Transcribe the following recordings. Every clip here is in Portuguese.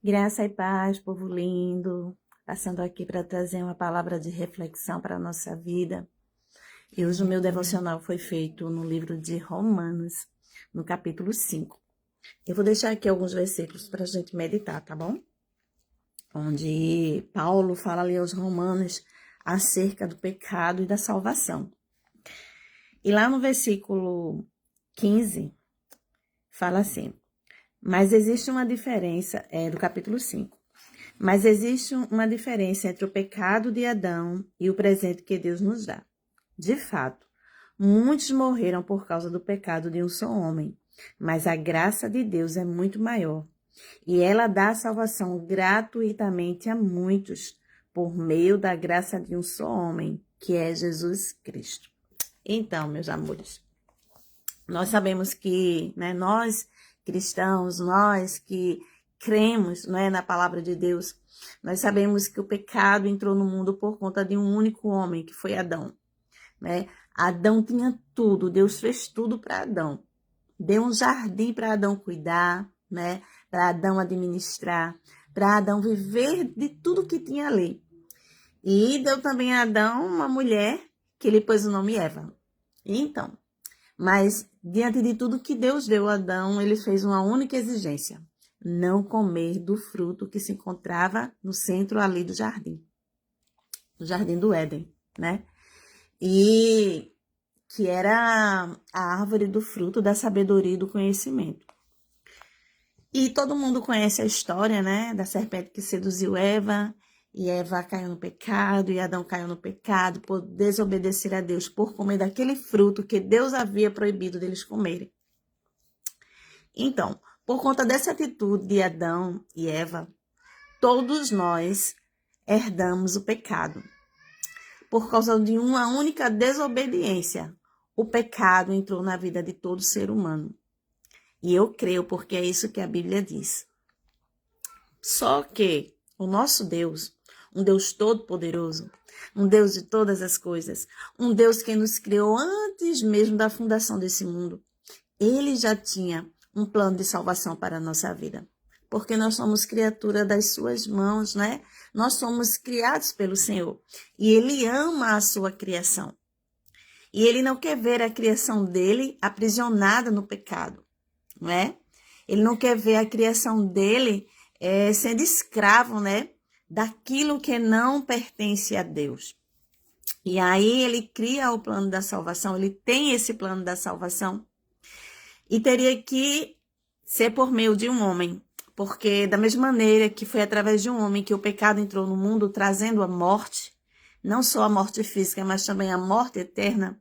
Graça e paz, povo lindo, passando aqui para trazer uma palavra de reflexão para a nossa vida. E hoje o meu devocional foi feito no livro de Romanos, no capítulo 5. Eu vou deixar aqui alguns versículos para a gente meditar, tá bom? Onde Paulo fala ali aos romanos acerca do pecado e da salvação. E lá no versículo 15, fala assim: mas existe uma diferença, do capítulo 5. Mas existe uma diferença entre o pecado de Adão e o presente que Deus nos dá. De fato, muitos morreram por causa do pecado de um só homem, mas a graça de Deus é muito maior. E ela dá a salvação gratuitamente a muitos, por meio da graça de um só homem, que é Jesus Cristo. Então, meus amores, nós sabemos que, nós cristãos, nós que cremos, na palavra de Deus, nós sabemos que o pecado entrou no mundo por conta de um único homem, que foi Adão. Adão tinha tudo, Deus fez tudo para Adão. Deu um jardim para Adão cuidar, para Adão administrar, para Adão viver de tudo que tinha ali. E deu também a Adão uma mulher que ele pôs o nome Eva. Então, mas diante de tudo que Deus deu a Adão, ele fez uma única exigência: não comer do fruto que se encontrava no centro ali do jardim do Éden, E que era a árvore do fruto da sabedoria e do conhecimento. E todo mundo conhece a história, da serpente que seduziu Eva, e Eva caiu no pecado, e Adão caiu no pecado por desobedecer a Deus, por comer daquele fruto que Deus havia proibido deles comerem. Então, por conta dessa atitude de Adão e Eva, todos nós herdamos o pecado. Por causa de uma única desobediência, o pecado entrou na vida de todo ser humano. E eu creio porque é isso que a Bíblia diz. Só que o nosso Deus, um Deus todo-poderoso, um Deus de todas as coisas, um Deus que nos criou antes mesmo da fundação desse mundo, ele já tinha um plano de salvação para a nossa vida. Porque nós somos criatura das suas mãos, Nós somos criados pelo Senhor. E ele ama a sua criação. E ele não quer ver a criação dele aprisionada no pecado, Ele não quer ver a criação dele sendo escravo, daquilo que não pertence a Deus. E aí ele cria o plano da salvação, ele tem esse plano da salvação. E teria que ser por meio de um homem, porque da mesma maneira que foi através de um homem que o pecado entrou no mundo, trazendo a morte, não só a morte física, mas também a morte eterna,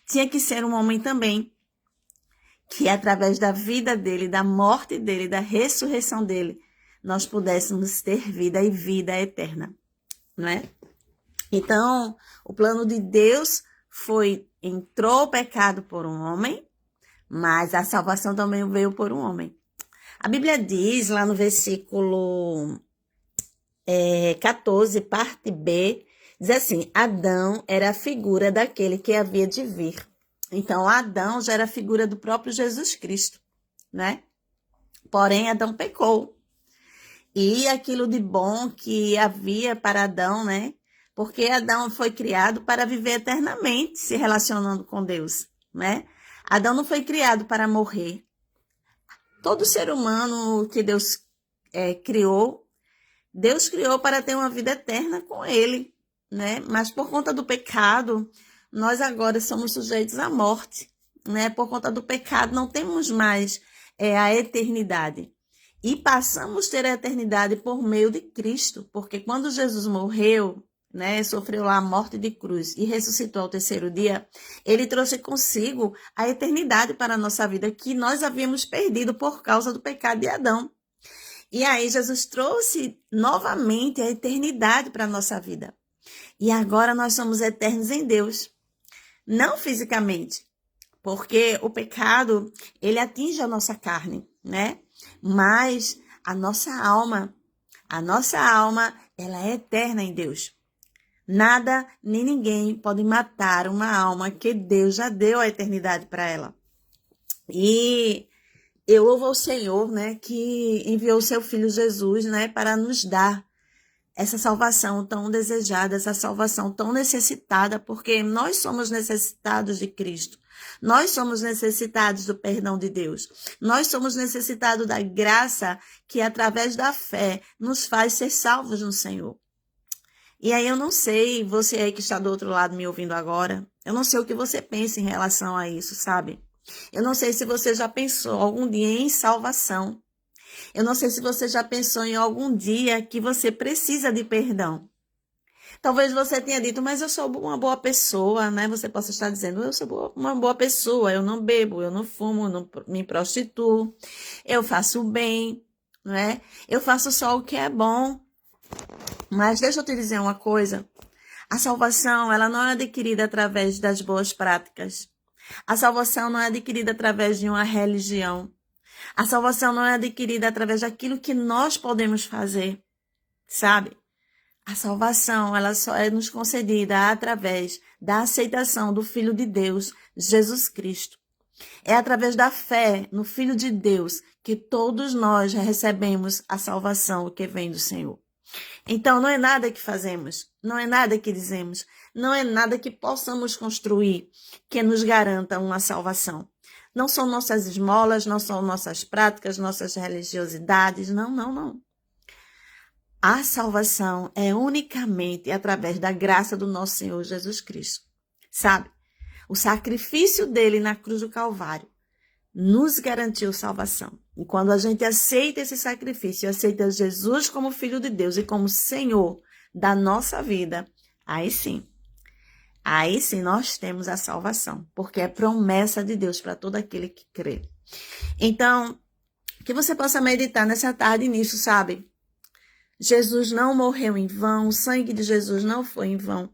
tinha que ser um homem também, que através da vida dele, da morte dele, da ressurreição dele, nós pudéssemos ter vida e vida eterna, Então, o plano de Deus entrou o pecado por um homem, mas a salvação também veio por um homem. A Bíblia diz lá no versículo 14, parte B, diz assim: Adão era a figura daquele que havia de vir. Então, Adão já era a figura do próprio Jesus Cristo, Porém, Adão pecou. E aquilo de bom que havia para Adão, Porque Adão foi criado para viver eternamente se relacionando com Deus, Adão não foi criado para morrer. Todo ser humano que Deus criou, Deus criou para ter uma vida eterna com ele, Mas por conta do pecado, nós agora somos sujeitos à morte, Por conta do pecado, não temos mais a eternidade. E passamos a ter a eternidade por meio de Cristo, porque quando Jesus morreu, sofreu lá a morte de cruz e ressuscitou ao terceiro dia, ele trouxe consigo a eternidade para a nossa vida, que nós havíamos perdido por causa do pecado de Adão. E aí Jesus trouxe novamente a eternidade para a nossa vida. E agora nós somos eternos em Deus, não fisicamente, porque o pecado, ele atinge a nossa carne, Mas a nossa alma, ela é eterna em Deus. Nada nem ninguém pode matar uma alma que Deus já deu a eternidade para ela. E eu louvo ao Senhor, né, que enviou o seu Filho Jesus, né, para nos dar essa salvação tão desejada, essa salvação tão necessitada, porque nós somos necessitados de Cristo. Nós somos necessitados do perdão de Deus. Nós somos necessitados da graça que, através da fé, nos faz ser salvos no Senhor. E aí eu não sei, você aí que está do outro lado me ouvindo agora, eu não sei o que você pensa em relação a isso, sabe? Eu não sei se você já pensou algum dia em salvação. Eu não sei se você já pensou em algum dia que você precisa de perdão. Talvez você tenha dito, mas eu sou uma boa pessoa, né? Você possa estar dizendo, eu sou uma boa pessoa, eu não bebo, eu não fumo, eu não me prostituo, eu faço o bem, né? Eu faço só o que é bom. Mas deixa eu te dizer uma coisa, a salvação, ela não é adquirida através das boas práticas. A salvação não é adquirida através de uma religião. A salvação não é adquirida através daquilo que nós podemos fazer, sabe? A salvação, ela só é nos concedida através da aceitação do Filho de Deus, Jesus Cristo. É através da fé no Filho de Deus que todos nós recebemos a salvação que vem do Senhor. Então, não é nada que fazemos, não é nada que dizemos, não é nada que possamos construir que nos garanta uma salvação. Não são nossas esmolas, não são nossas práticas, nossas religiosidades, não. A salvação é unicamente através da graça do nosso Senhor Jesus Cristo. Sabe? O sacrifício dele na cruz do Calvário nos garantiu salvação. E quando a gente aceita esse sacrifício, aceita Jesus como Filho de Deus e como Senhor da nossa vida, aí sim nós temos a salvação, porque é promessa de Deus para todo aquele que crê. Então, que você possa meditar nessa tarde nisso, sabe? Jesus não morreu em vão, o sangue de Jesus não foi em vão.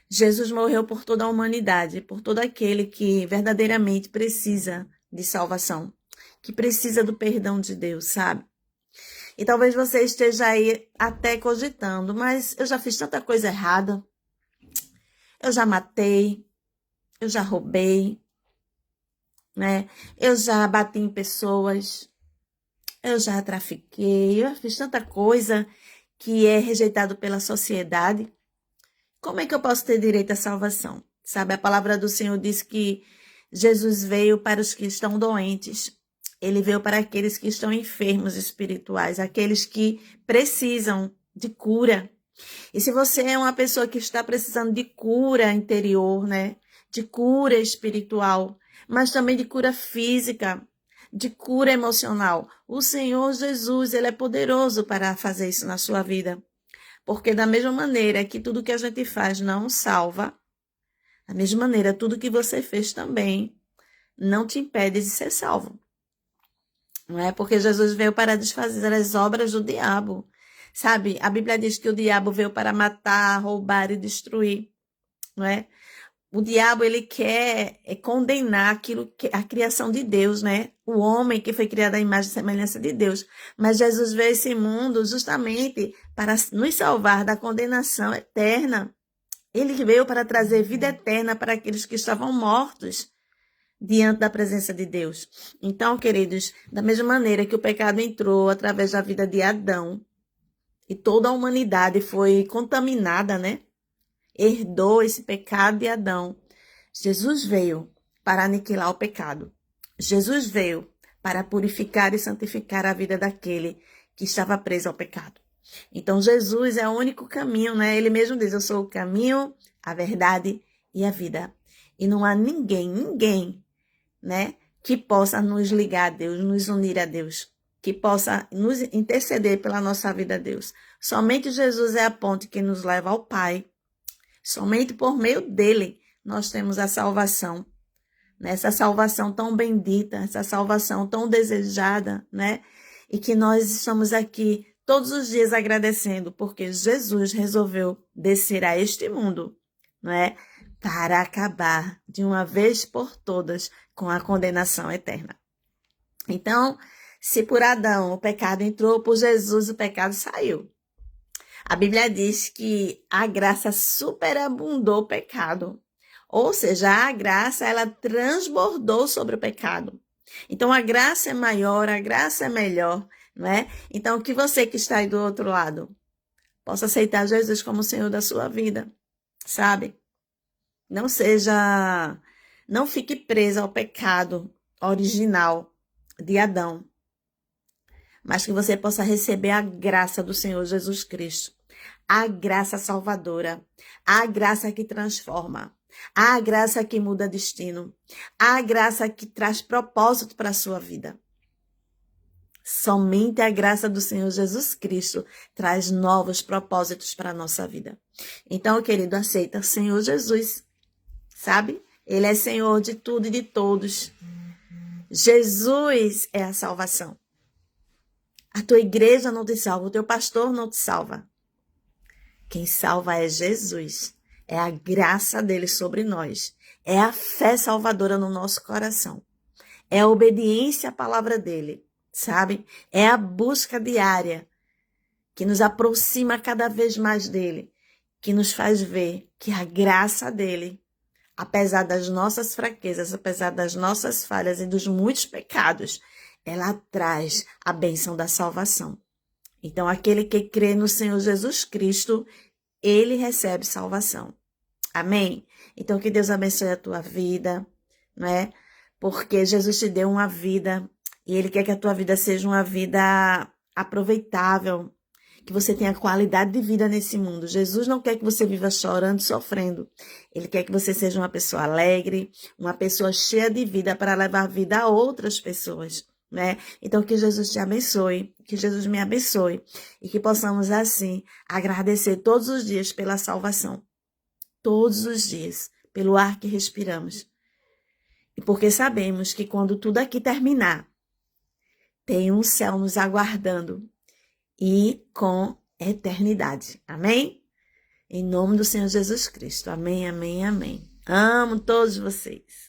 Jesus morreu por toda a humanidade, por todo aquele que verdadeiramente precisa de salvação, que precisa do perdão de Deus, sabe? E talvez você esteja aí até cogitando, mas eu já fiz tanta coisa errada, eu já matei, eu já roubei, né? Eu já bati em pessoas, eu já trafiquei, eu fiz tanta coisa que é rejeitado pela sociedade. Como é que eu posso ter direito à salvação? Sabe, a palavra do Senhor diz que Jesus veio para os que estão doentes. Ele veio para aqueles que estão enfermos espirituais, aqueles que precisam de cura. E se você é uma pessoa que está precisando de cura interior, né? De cura espiritual, mas também de cura física, de cura emocional, o Senhor Jesus, ele é poderoso para fazer isso na sua vida. Porque da mesma maneira que tudo que a gente faz não salva, da mesma maneira, tudo que você fez também não te impede de ser salvo. Não é? Porque Jesus veio para desfazer as obras do diabo. Sabe? A Bíblia diz que o diabo veio para matar, roubar e destruir. Não é? O diabo, ele quer condenar a criação de Deus, né? O homem que foi criado à imagem e semelhança de Deus. Mas Jesus veio a esse mundo justamente para nos salvar da condenação eterna. Ele veio para trazer vida eterna para aqueles que estavam mortos diante da presença de Deus. Então, queridos, da mesma maneira que o pecado entrou através da vida de Adão, e toda a humanidade foi contaminada, né? Herdou esse pecado de Adão. Jesus veio para aniquilar o pecado. Jesus veio para purificar e santificar a vida daquele que estava preso ao pecado. Então, Jesus é o único caminho, né? Ele mesmo diz, eu sou o caminho, a verdade e a vida. E não há ninguém, né, que possa nos ligar a Deus, nos unir a Deus, que possa nos interceder pela nossa vida a Deus. Somente Jesus é a ponte que nos leva ao Pai. Somente por meio dele nós temos a salvação. Essa salvação tão bendita, essa salvação tão desejada, né? E que nós estamos aqui todos os dias agradecendo, porque Jesus resolveu descer a este mundo, não é? Para acabar de uma vez por todas com a condenação eterna. Então, se por Adão o pecado entrou, por Jesus o pecado saiu. A Bíblia diz que a graça superabundou o pecado. Ou seja, a graça, ela transbordou sobre o pecado. Então, a graça é maior, a graça é melhor, não é? Então, que você que está aí do outro lado possa aceitar Jesus como o Senhor da sua vida, sabe? Não fique presa ao pecado original de Adão, mas que você possa receber a graça do Senhor Jesus Cristo, a graça salvadora, a graça que transforma, a graça que muda destino, a graça que traz propósito para a sua vida. Somente a graça do Senhor Jesus Cristo traz novos propósitos para a nossa vida. Então, querido, aceita o Senhor Jesus, sabe? Ele é Senhor de tudo e de todos. Jesus é a salvação. A tua igreja não te salva, o teu pastor não te salva. Quem salva é Jesus. É a graça dele sobre nós. É a fé salvadora no nosso coração. É a obediência à palavra dele, sabe? É a busca diária que nos aproxima cada vez mais dele, que nos faz ver que a graça dele, apesar das nossas fraquezas, apesar das nossas falhas e dos muitos pecados, ela traz a bênção da salvação. Então, aquele que crê no Senhor Jesus Cristo, ele recebe salvação. Amém? Então, que Deus abençoe a tua vida, não é? Porque Jesus te deu uma vida e ele quer que a tua vida seja uma vida aproveitável, que você tenha qualidade de vida nesse mundo. Jesus não quer que você viva chorando, sofrendo. Ele quer que você seja uma pessoa alegre, uma pessoa cheia de vida para levar vida a outras pessoas, né? Então, que Jesus te abençoe, que Jesus me abençoe e que possamos, assim, agradecer todos os dias pela salvação. Todos os dias, pelo ar que respiramos. E porque sabemos que quando tudo aqui terminar, tem um céu nos aguardando e com eternidade. Amém? Em nome do Senhor Jesus Cristo. Amém, amém, amém. Amo todos vocês.